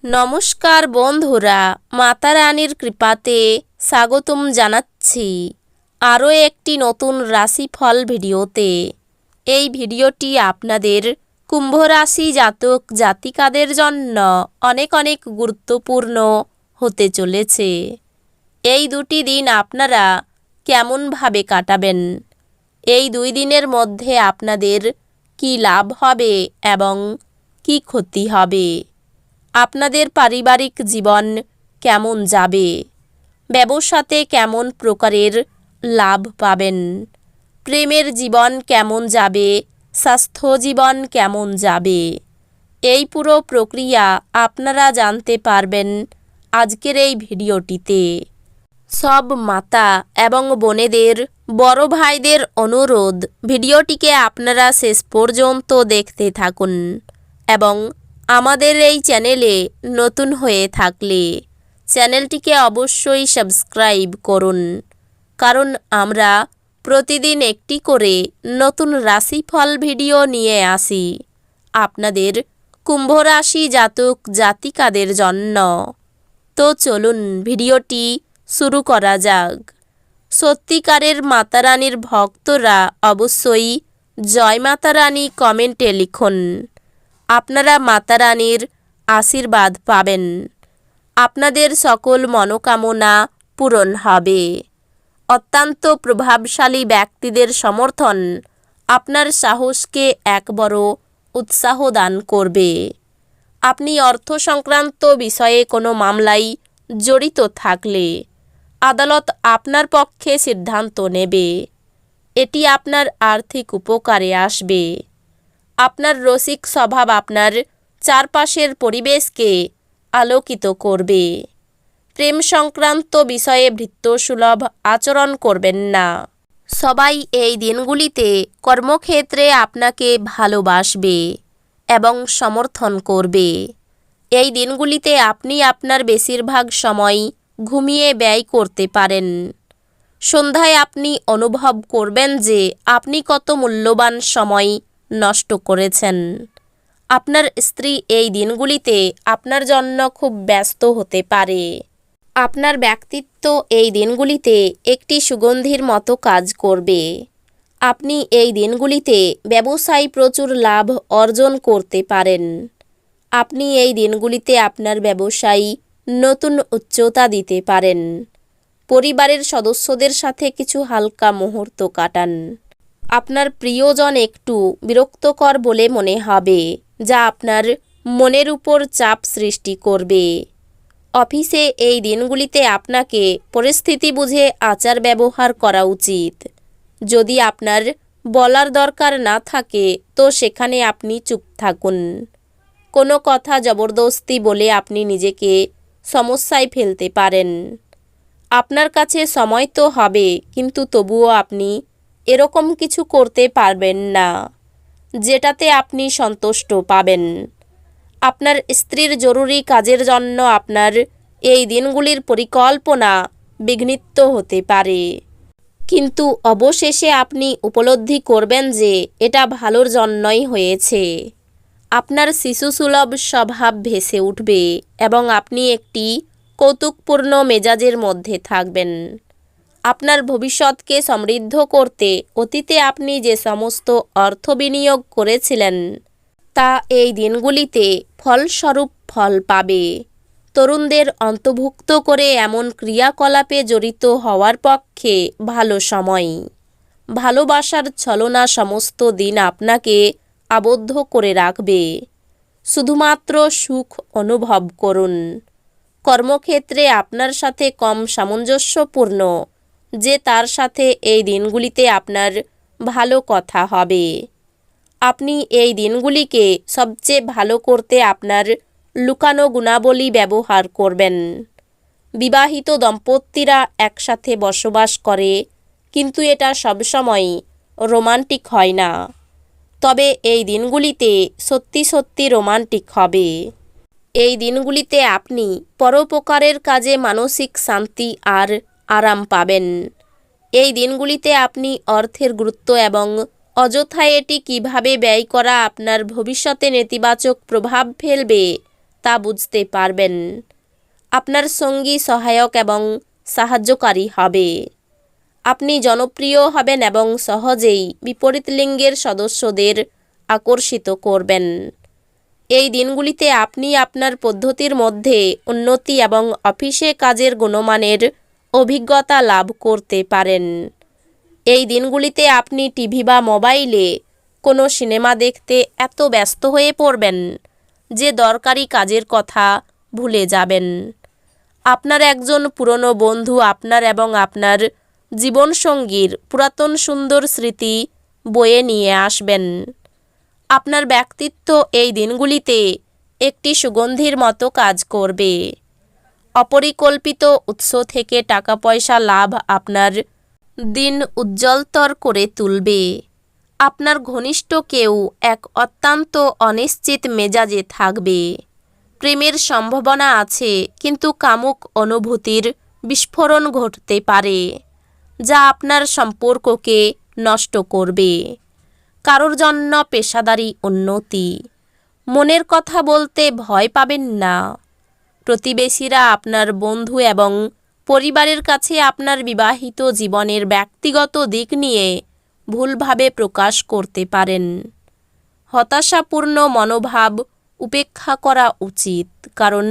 নমস্কার বন্ধুরা, মাতা রানীর কৃপাতে স্বাগতম জানাচ্ছি আরও একটি নতুন রাশিফল ভিডিওতে। এই ভিডিওটি আপনাদের কুম্ভ রাশি জাতক জাতিকাদের জন্য অনেক অনেক গুরুত্বপূর্ণ হতে চলেছে। এই দুটি দিন আপনারা কেমনভাবে কাটাবেন, এই 2 দিনের মধ্যে আপনাদের কি লাভ হবে এবং কি ক্ষতি হবে, আপনাদের পারিবারিক জীবন কেমন যাবে, ব্যবসাতে কেমন প্রকারের লাভ পাবেন, প্রেমের জীবন কেমন যাবে, স্বাস্থ্য জীবন কেমন যাবে, এই পুরো প্রক্রিয়া আপনারা জানতে পারবেন আজকের এই ভিডিওটিতে। সব মাতা এবং বোনেদের, বড় ভাইদের অনুরোধ, ভিডিওটিকে আপনারা শেষ পর্যন্ত দেখতে থাকুন এবং আমাদের এই চ্যানেলে নতুন হয়ে থাকলে চ্যানেলটিকে অবশ্যই সাবস্ক্রাইব করুন, কারণ আমরা প্রতিদিন একটি করে নতুন রাশিফল ভিডিও নিয়ে আসি আপনাদের কুম্ভ রাশি জাতক জাতিকাদের জন্য। তো চলুন ভিডিওটি শুরু করা যাক। সত্যিকারের মাতা রানীর ভক্তরা অবশ্যই জয় মাতা রানী কমেন্টে লিখুন। আপনারা মাতা রানীর আশীর্বাদ পাবেন, আপনাদের সকল মনোকামনা পূরণ হবে। অত্যন্ত প্রভাবশালী ব্যক্তিদের সমর্থন আপনার সাহসকে এক বড় উৎসাহ দান করবে। আপনি অর্থ সংক্রান্ত বিষয়ে কোনো মামলায় জড়িত থাকলে আদালত আপনার পক্ষে সিদ্ধান্ত নেবে। এটি আপনার আর্থিক উপকারে আসবে। আপনার রসিক স্বভাব আপনার চারপাশের পরিবেশকে আলোকিত করবে। প্রেম সংক্রান্ত বিষয়ে ভৃত্যসুলভ আচরণ করবেন না। সবাই এই দিনগুলিতে কর্মক্ষেত্রে আপনাকে ভালোবাসবে এবং সমর্থন করবে। এই দিনগুলিতে আপনি আপনার বেশিরভাগ সময় ঘুমিয়ে ব্যয় করতে পারেন। সন্ধ্যায় আপনি অনুভব করবেন যে আপনি কত মূল্যবান সময় নষ্ট করেছেন। আপনার স্ত্রী এই দিনগুলিতে আপনার জন্য খুব ব্যস্ত হতে পারে। আপনার ব্যক্তিত্ব এই দিনগুলিতে একটি সুগন্ধির মতো কাজ করবে। আপনি এই দিনগুলিতে ব্যবসায় প্রচুর লাভ অর্জন করতে পারেন। আপনি এই দিনগুলিতে আপনার ব্যবসায় নতুন উচ্চতা দিতে পারেন। পরিবারের সদস্যদের সাথে কিছু হালকা মুহূর্ত কাটান। আপনার প্রিয়জন একটু বিরক্তকর বলে মনে হবে, যা আপনার মনের উপর চাপ সৃষ্টি করবে। অফিসে এই দিনগুলিতে আপনাকে পরিস্থিতি বুঝে আচার ব্যবহার করা উচিত। যদি আপনার বলার দরকার না থাকে তো সেখানে আপনি চুপ থাকুন। কোনো কথা জবরদস্তি বলে আপনি নিজেকে সমস্যায় ফেলতে পারেন। আপনার কাছে সময় তো হবে, কিন্তু তবুও আপনি এরকম কিছু করতে পারবেন না যেটাতে আপনি সন্তুষ্ট পাবেন। আপনার স্ত্রীর জরুরি কাজের জন্য আপনার এই দিনগুলির পরিকল্পনা বিঘ্নিত হতে পারে, কিন্তু অবশেষে আপনি উপলব্ধি করবেন যে এটা ভালোর জন্যই হয়েছে। আপনার শিশুসুলভ স্বভাব ভেসে উঠবে এবং আপনি একটি কৌতুকপূর্ণ মেজাজের মধ্যে থাকবেন। আপনার ভবিষ্যৎকে সমৃদ্ধ করতে অতীতে আপনি যে সমস্ত অর্থ বিনিয়োগ করেছিলেন তা এই দিনগুলিতে ফলস্বরূপ ফল পাবে। তরুণদের অন্তর্ভুক্ত করে এমন ক্রিয়াকলাপে জড়িত হওয়ার পক্ষে ভালো সময়। ভালোবাসার ছলনা সমস্ত দিন আপনাকে আবদ্ধ করে রাখবে। শুধুমাত্র সুখ অনুভব করুন। কর্মক্ষেত্রে আপনার সাথে কম সামঞ্জস্যপূর্ণ যে তার সাথে এই দিনগুলিতে আপনার ভালো কথা হবে। আপনি এই দিনগুলিকে সবচেয়ে ভালো করতে আপনার লুকানো গুণাবলী ব্যবহার করবেন। বিবাহিত দম্পতিরা একসাথে বসবাস করে, কিন্তু এটা সবসময় রোমান্টিক হয় না। তবে এই দিনগুলিতে সত্যি সত্যি রোমান্টিক হবে। এই দিনগুলিতে আপনি পরোপকারের কাজে মানসিক শান্তি আর আরাম পাবেন। এই দিনগুলিতে আপনি অর্থের গুরুত্ব এবং অযথায় এটি কিভাবে ব্যয় করা আপনার ভবিষ্যতে নেতিবাচক প্রভাব ফেলবে তা বুঝতে পারবেন। আপনার সঙ্গী সহায়ক এবং সাহায্যকারী হবে। আপনি জনপ্রিয় হবেন এবং সহজেই বিপরীত লিঙ্গের সদস্যদের আকর্ষিত করবেন। এই দিনগুলিতে আপনি আপনার পদ্ধতির মধ্যে উন্নতি এবং অফিসে কাজের গুণমানের অভিজ্ঞতা লাভ করতে পারেন। এই দিনগুলিতে আপনি টিভি বা মোবাইলে কোনো সিনেমা দেখতে এত ব্যস্ত হয়ে পড়বেন যে দরকারি কাজের কথা ভুলে যাবেন। আপনার একজন পুরনো বন্ধু আপনার এবং আপনার জীবনসঙ্গীর পুরাতন সুন্দর স্মৃতি বয়ে নিয়ে আসবেন। আপনার ব্যক্তিত্ব এই দিনগুলিতে একটি সুগন্ধির মতো কাজ করবে। অপরিকল্পিত উৎস থেকে টাকা পয়সা লাভ আপনার দিন উজ্জ্বলতর করে তুলবে। আপনার ঘনিষ্ঠ কেউ এক অত্যন্ত অনিশ্চিত মেজাজে থাকবে। প্রেমের সম্ভাবনা আছে, কিন্তু কামুক অনুভূতির বিস্ফোরণ ঘটতে পারে যা আপনার সম্পর্ককে নষ্ট করবে। কারোর জন্য পেশাদারি উন্নতি। মনের কথা বলতে ভয় পাবেন না। প্রতিবেশীরা, আপনার বন্ধু এবং পরিবারের কাছে আপনার বিবাহিত জীবনের ব্যক্তিগত দিক নিয়ে ভুলভাবে প্রকাশ করতে পারেন। হতাশাপূর্ণ মনোভাব উপেক্ষা করা উচিত, কারণ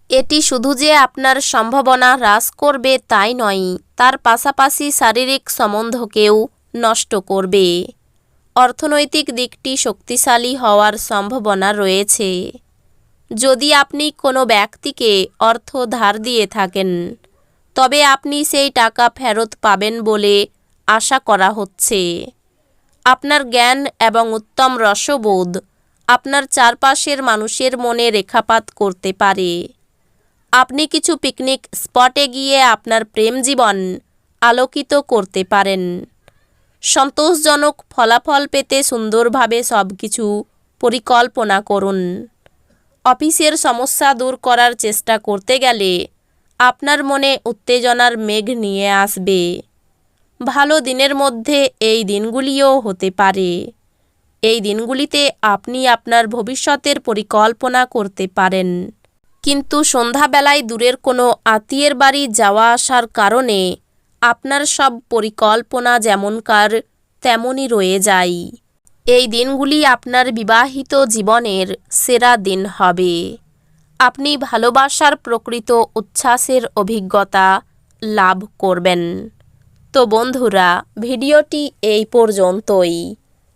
এটি শুধু যে আপনার সম্ভাবনা হ্রাস করবে তাই নয়, তার পাশাপাশি শারীরিক সম্বন্ধকেও নষ্ট করবে। অর্থনৈতিক দিকটি শক্তিশালী হওয়ার সম্ভাবনা রয়েছে। যদি আপনি কোনো ব্যক্তিকে অর্থ ধার দিয়ে থাকেন, তবে আপনি সেই টাকা ফেরত পাবেন বলে আশা করা হচ্ছে। আপনার জ্ঞান এবং উত্তম রসবোধ আপনার চারপাশের মানুষের মনে রেখাপাত করতে পারে। আপনি কিছু পিকনিক স্পটে গিয়ে আপনার প্রেম জীবন আলোকিত করতে পারেন। সন্তোষজনক ফলাফল পেতে সুন্দরভাবে সবকিছু পরিকল্পনা করুন। অফিসের সমস্যা দূর করার চেষ্টা করতে গেলে আপনার মনে উত্তেজনার মেঘ নিয়ে আসবে। ভালো দিনের মধ্যে এই দিনগুলিও হতে পারে। এই দিনগুলিতে আপনি আপনার ভবিষ্যতের পরিকল্পনা করতে পারেন, কিন্তু সন্ধ্যাবেলায় দূরের কোনো আত্মীয়ের বাড়ি যাওয়া আসার কারণে আপনার সব পরিকল্পনা যেমনকার তেমনই রয়ে যায়। এই দিনগুলি আপনার বিবাহিত জীবনের সেরা দিন হবে। আপনি ভালোবাসার প্রকৃত উচ্ছ্বাসের অভিজ্ঞতা লাভ করবেন। তো বন্ধুরা, ভিডিওটি এই পর্যন্তই।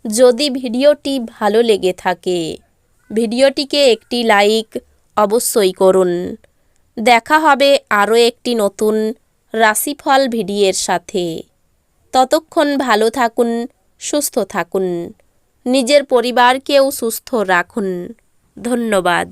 যদি ভিডিওটি ভালো লেগে থাকে, ভিডিওটিকে একটি লাইক অবশ্যই করুন। দেখা হবে আরও একটি নতুন রাশিফল ভিডিওর সাথে। ততক্ষণ ভালো থাকুন, সুস্থ থাকুন, নিজের পরিবারকেও সুস্থ রাখুন। ধন্যবাদ।